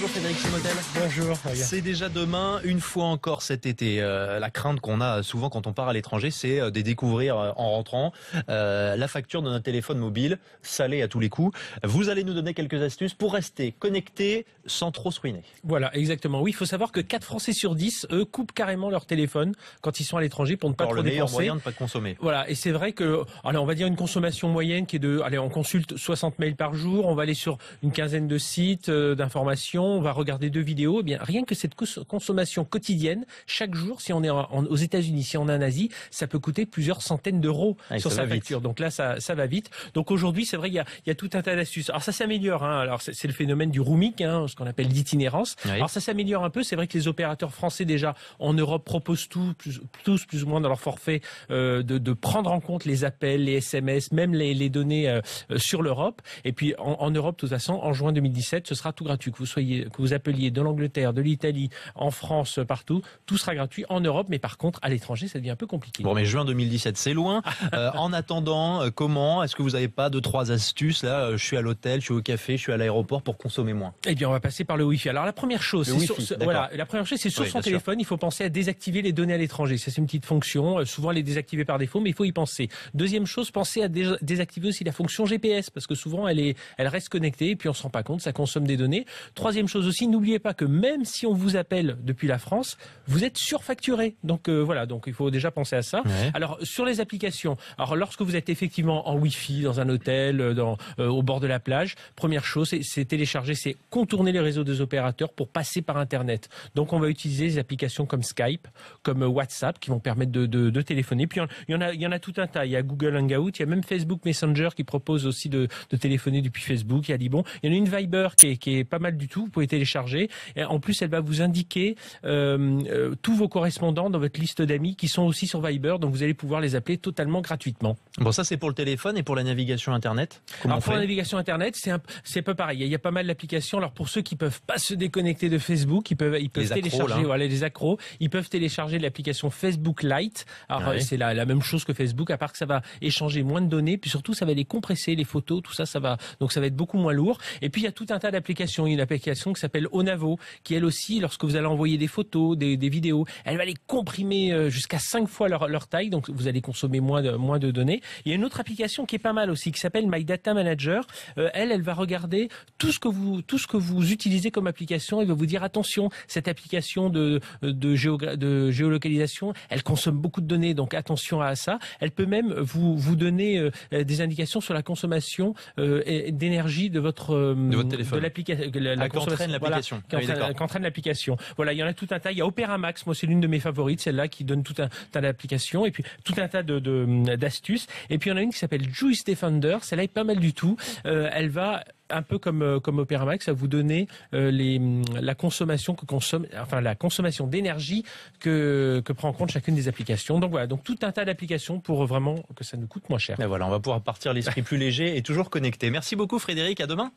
Bonjour Frédéric Simotel. Bonjour. C'est déjà demain, une fois encore cet été. La crainte qu'on a souvent quand on part à l'étranger, c'est de découvrir en rentrant la facture de notre téléphone mobile, salée à tous les coups. Vous allez nous donner quelques astuces pour rester connecté sans trop se ruiner. Voilà, exactement. Oui, il faut savoir que 4 Français sur 10, eux, coupent carrément leur téléphone quand ils sont à l'étranger pour ne pas trop le meilleur dépenser. moyen de ne pas consommer. Voilà, et c'est vrai que, alors on va dire une consommation moyenne qui est de, allez, on consulte 60 mails par jour, on va aller sur une quinzaine de sites d'information, on va regarder 2 vidéos. Eh bien, rien que cette consommation quotidienne, chaque jour, si on est aux États-Unis, si on est en Asie, ça peut coûter plusieurs centaines d'euros sur sa facture. Donc là, ça va vite. Donc aujourd'hui, c'est vrai, il y a tout un tas d'astuces. Alors ça s'améliore. Alors c'est le phénomène du roaming, ce qu'on appelle l'itinérance. Oui. Alors ça s'améliore un peu. C'est vrai que les opérateurs français déjà en Europe proposent tous plus ou moins dans leur forfait de prendre en compte les appels, les SMS, même les données sur l'Europe. Et puis en Europe, de toute façon, en juin 2017, ce sera tout gratuit. Que vous appeliez de l'Angleterre, de l'Italie, en France, partout, tout sera gratuit en Europe. Mais par contre, à l'étranger, ça devient un peu compliqué. Bon, mais juin 2017, c'est loin. En attendant, comment est-ce que vous n'avez pas 2-3 astuces là? Je suis à l'hôtel, je suis au café, je suis à l'aéroport pour consommer moins. Eh bien, on va passer par le Wi-Fi. Alors la première chose, c'est sur son téléphone, il faut penser à désactiver les données à l'étranger. Ça, c'est une petite fonction. Souvent, elle est désactivée par défaut, mais il faut y penser. Deuxième chose, pensez à désactiver aussi la fonction GPS, parce que souvent, elle reste connectée, et puis on se rend pas compte, ça consomme des données. Troisième chose aussi, n'oubliez pas que même si on vous appelle depuis la France, vous êtes surfacturé. Donc voilà, donc il faut déjà penser à ça. Ouais. Alors sur les applications, alors lorsque vous êtes effectivement en Wi-Fi dans un hôtel, au bord de la plage, première chose, c'est télécharger, c'est contourner les réseaux des opérateurs pour passer par Internet. Donc on va utiliser des applications comme Skype, comme WhatsApp qui vont permettre de téléphoner. Puis il y en a tout un tas. Il y a Google Hangout, il y a même Facebook Messenger qui propose aussi de téléphoner depuis Facebook. Il y a Libon. Il y en a une Viber qui est pas mal du tout. Vous pouvez télécharger. Et en plus, elle va vous indiquer tous vos correspondants dans votre liste d'amis qui sont aussi sur Viber. Donc vous allez pouvoir les appeler totalement gratuitement. Bon, ça c'est pour le téléphone et pour la navigation Internet. Alors pour la navigation Internet, c'est pas pareil. Il y a pas mal d'applications. Alors pour ceux qui peuvent pas se déconnecter de Facebook, ils peuvent télécharger, voilà, les accros. Ils peuvent télécharger l'application Facebook Lite. Alors c'est la même chose que Facebook, à part que ça va échanger moins de données, puis surtout ça va les compresser, les photos, tout ça, donc ça va être beaucoup moins lourd. Et puis il y a tout un tas d'applications. Il y a une application qui s'appelle Onavo, qui elle aussi, lorsque vous allez envoyer des photos, des vidéos, elle va les comprimer jusqu'à 5 fois leur taille, donc vous allez consommer moins de données. Il y a une autre application qui est pas mal aussi, qui s'appelle My Data Manager. Elle va regarder tout ce que vous utilisez comme application. Elle va vous dire attention, cette application de géolocalisation, elle consomme beaucoup de données, donc attention à ça. Elle peut même vous donner des indications sur la consommation d'énergie de votre téléphone, de l'application, qu'entraîne l'application. Voilà, qu'entraîne l'application. Voilà, il y en a tout un tas. Il y a Opera Max, moi c'est l'une de mes favorites, celle-là qui donne tout un tas d'applications et puis tout un tas d'astuces. Et puis il y en a une qui s'appelle Juice Defender, celle-là est pas mal du tout. Elle va un peu comme Opera Max, ça va vous donner la consommation la consommation d'énergie que prend en compte chacune des applications. Donc voilà, donc tout un tas d'applications pour vraiment que ça nous coûte moins cher. Et voilà, on va pouvoir partir l'esprit plus léger et toujours connecté. Merci beaucoup Frédéric, à demain.